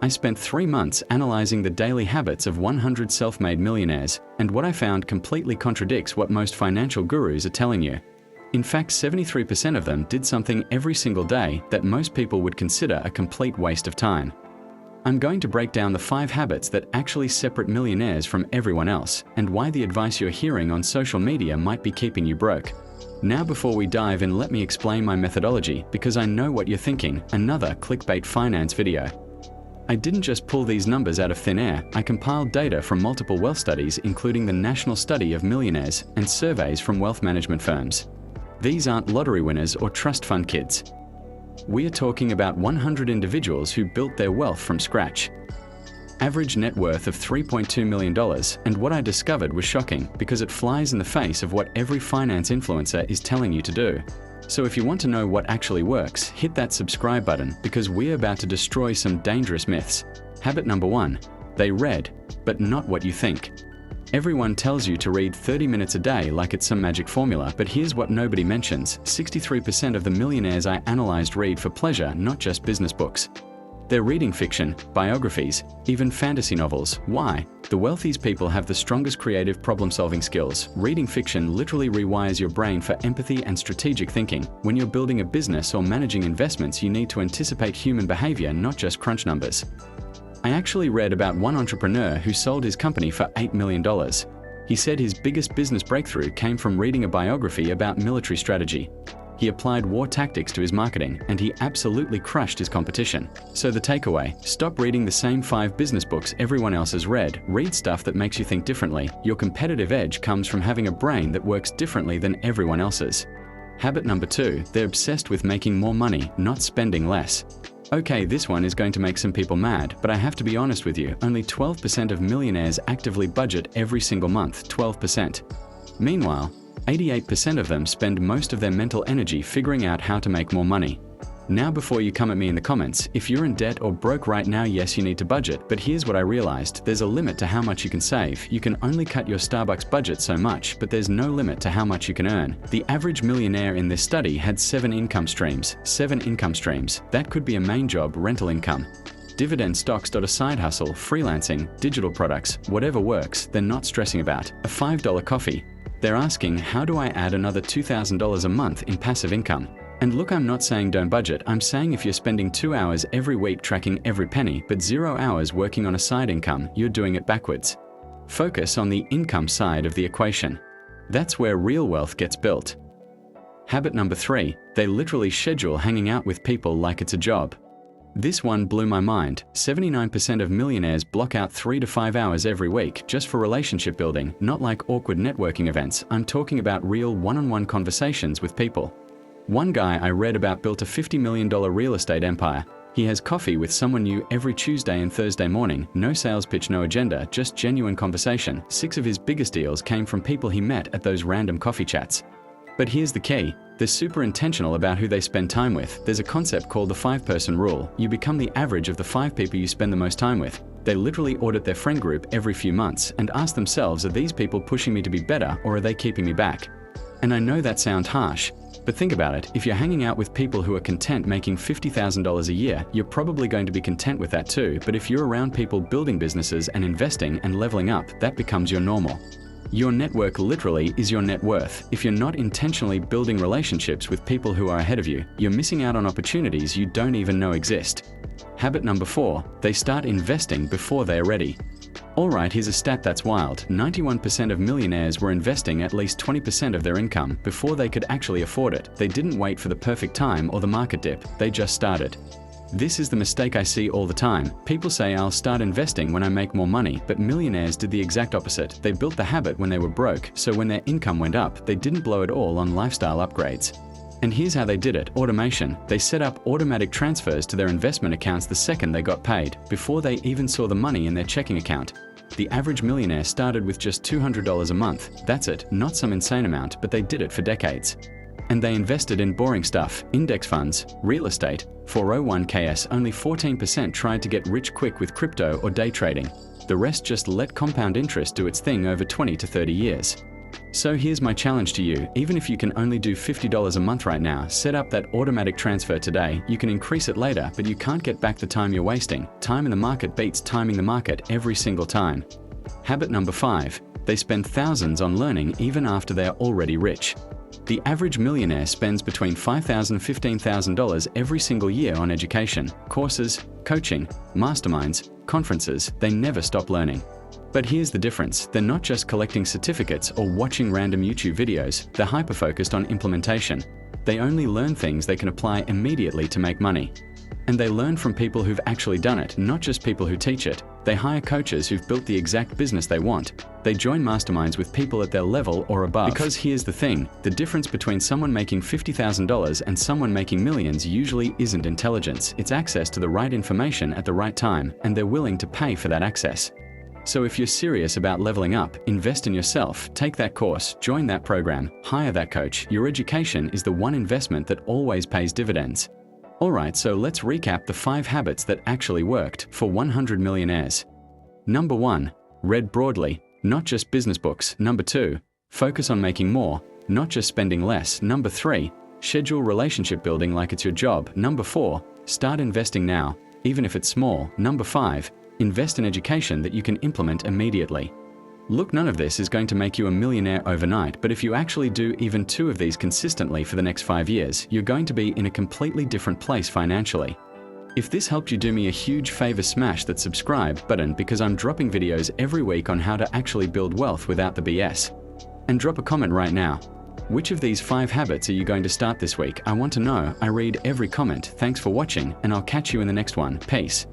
I spent 3 months analyzing the daily habits of 100 self-made millionaires, and what I found completely contradicts what most financial gurus are telling you. In fact, 73% of them did something every single day that most people would consider a complete waste of time. I'm going to break down the 5 habits that actually separate millionaires from everyone else, and why the advice you're hearing on social media might be keeping you broke. Now, before we dive in, let me explain my methodology, because I know what you're thinking: another clickbait finance video. I didn't just pull these numbers out of thin air. I compiled data from multiple wealth studies, including the National Study of Millionaires, and surveys from wealth management firms. These aren't lottery winners or trust fund kids. We are talking about 100 individuals who built their wealth from scratch. Average net worth of $3.2 million, and what I discovered was shocking, because it flies in the face of what every finance influencer is telling you to do. So if you want to know what actually works, hit that subscribe button, because we're about to destroy some dangerous myths. Habit number 1. They read, but not what you think. Everyone tells you to read 30 minutes a day like it's some magic formula, but here's what nobody mentions: 63% of the millionaires I analyzed read for pleasure, not just business books. They're reading fiction, biographies, even fantasy novels. Why? The wealthiest people have the strongest creative problem-solving skills. Reading fiction literally rewires your brain for empathy and strategic thinking. When you're building a business or managing investments, you need to anticipate human behavior, not just crunch numbers. I actually read about one entrepreneur who sold his company for $8 million. He said his biggest business breakthrough came from reading a biography about military strategy. He applied war tactics to his marketing, and he absolutely crushed his competition. So the takeaway: stop reading the same 5 business books everyone else has read. Read stuff that makes you think differently. Your competitive edge comes from having a brain that works differently than everyone else's. Habit number 2. They're obsessed with making more money, not spending less. Okay, this one is going to make some people mad, but I have to be honest with you, only 12% of millionaires actively budget every single month. 12%. Meanwhile, 88% of them spend most of their mental energy figuring out how to make more money. Now, before you come at me in the comments, if you're in debt or broke right now, yes, you need to budget, but here's what I realized: there's a limit to how much you can save. You can only cut your Starbucks budget so much, but there's no limit to how much you can earn. The average millionaire in this study had 7 income streams. 7 income streams. That could be a main job, rental income, dividend stocks, a side hustle, freelancing, digital products, whatever works. They're not stressing about a $5 coffee. They're asking, how do I add another $2,000 a month in passive income? And look, I'm not saying don't budget. I'm saying if you're spending 2 hours every week tracking every penny, but 0 hours working on a side income, you're doing it backwards. Focus on the income side of the equation. That's where real wealth gets built. Habit number 3. They literally schedule hanging out with people like it's a job. This one blew my mind. 79% of millionaires block out 3 to 5 hours every week just for relationship building, not like awkward networking events. I'm talking about real one-on-one conversations with people. One guy I read about built a $50 million real estate empire. He has coffee with someone new every Tuesday and Thursday morning. No sales pitch, no agenda, just genuine conversation. 6 of his biggest deals came from people he met at those random coffee chats. But here's the key: they're super intentional about who they spend time with. There's a concept called the 5-person rule. You become the average of the 5 people you spend the most time with. They literally audit their friend group every few months and ask themselves, are these people pushing me to be better, or are they keeping me back? And I know that sounds harsh, but think about it. If you're hanging out with people who are content making $50,000 a year, you're probably going to be content with that too. But if you're around people building businesses and investing and leveling up, that becomes your normal. Your network literally is your net worth. If you're not intentionally building relationships with people who are ahead of you, you're missing out on opportunities you don't even know exist. Habit number 4. They start investing before they're ready. Alright, here's a stat that's wild. 91% of millionaires were investing at least 20% of their income before they could actually afford it. They didn't wait for the perfect time or the market dip. They just started. This is the mistake I see all the time. People say, I'll start investing when I make more money, but millionaires did the exact opposite. They built the habit when they were broke, so when their income went up, they didn't blow it all on lifestyle upgrades. And here's how they did it: automation. They set up automatic transfers to their investment accounts the second they got paid, before they even saw the money in their checking account. The average millionaire started with just $200 a month. That's it, not some insane amount, but they did it for decades. And they invested in boring stuff: index funds, real estate, 401ks. Only 14% tried to get rich quick with crypto or day trading. The rest just let compound interest do its thing over 20 to 30 years. So here's my challenge to you. Even if you can only do $50 a month right now, set up that automatic transfer today. You can increase it later, but you can't get back the time you're wasting. Time in the market beats timing the market every single time. Habit number 5. They spend thousands on learning even after they are already rich. The average millionaire spends between $5,000 and $15,000 every single year on education, courses, coaching, masterminds, conferences. They never stop learning. But here's the difference. They're not just collecting certificates or watching random YouTube videos. They're hyper-focused on implementation. They only learn things they can apply immediately to make money. And they learn from people who've actually done it, not just people who teach it. They hire coaches who've built the exact business they want. They join masterminds with people at their level or above. Because here's the thing, the difference between someone making $50,000 and someone making millions usually isn't intelligence. It's access to the right information at the right time, and they're willing to pay for that access. So if you're serious about leveling up, invest in yourself, take that course, join that program, hire that coach. Your education is the one investment that always pays dividends. Alright, so let's recap the 5 habits that actually worked for 100 millionaires. Number 1. Read broadly, not just business books. Number 2. Focus on making more, not just spending less. Number 3. Schedule relationship building like it's your job. Number 4. Start investing now, even if it's small. Number 5. Invest in education that you can implement immediately. Look, none of this is going to make you a millionaire overnight, but if you actually do even 2 of these consistently for the next 5 years, you're going to be in a completely different place financially. If this helped you, do me a huge favor, smash that subscribe button, because I'm dropping videos every week on how to actually build wealth without the BS. And drop a comment right now. Which of these 5 habits are you going to start this week? I want to know. I read every comment. Thanks for watching, and I'll catch you in the next one. Peace.